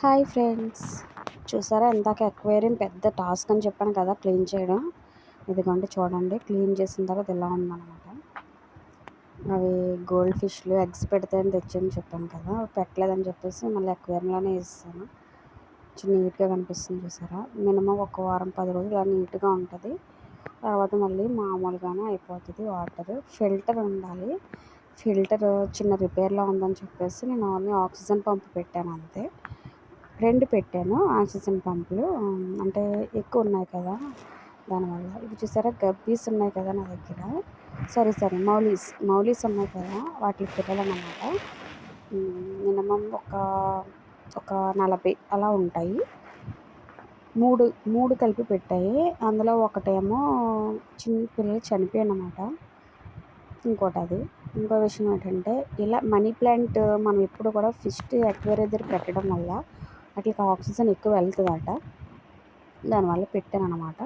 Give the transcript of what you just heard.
Hi friends, చూసారా ఇందాక aquarium పెద్ద టాస్క్ అని చెప్పాను కదా క్లీన్ చేయడం. ఇదిగోండి చూడండి, క్లీన్ చేసిన తర్వాత ఇలా ఉందన్నమాట. అవి గోల్డ్ ఫిష్లు ఎగ్స్ పెడతాయని తెచ్చని చెప్పాను కదా, పెట్టలేదని చెప్పేసి మళ్ళీ అక్వేరియంలోనే వేస్తాను. నీట్గా కనిపిస్తుంది చూసారా. మినిమం ఒక వారం 10 రోజులు అలా నీట్గా ఉంటుంది. తర్వాత మళ్ళీ మామూలుగానే అయిపోతుంది. వాటర్ ఫిల్టర్ ఉండాలి. ఫిల్టర్ చిన్న రిపేర్లో ఉందని చెప్పేసి నేను ఓన్లీ ఆక్సిజన్ పంప్ పెట్టాను అంతే. 2 పెట్టాను ఆక్సిజన్ పంపులు. అంటే ఎక్కువ ఉన్నాయి కదా దానివల్ల. ఇది చూసారా గబ్బీస్ ఉన్నాయి కదా నా దగ్గర, సారీ మౌలీస్ ఉన్నాయి కదా, వాటి పిల్లలన్నమాట. మినిమం ఒక 40 అలా ఉంటాయి. మూడు కలిపి పెట్టాయి. అందులో ఒకటేమో చిన్న పిల్లలు చనిపోయాయన్నమాట. ఇంకో విషయం ఏంటంటే, ఇలా మనీ ప్లాంట్ మనం ఎప్పుడు కూడా ఫిష్ అక్వేరియం దగ్గర పెట్టడం వల్ల వాటికి ఆక్సిజన్ ఎక్కువ వెళ్తుందట. దానివల్ల పెట్టాను అనమాట.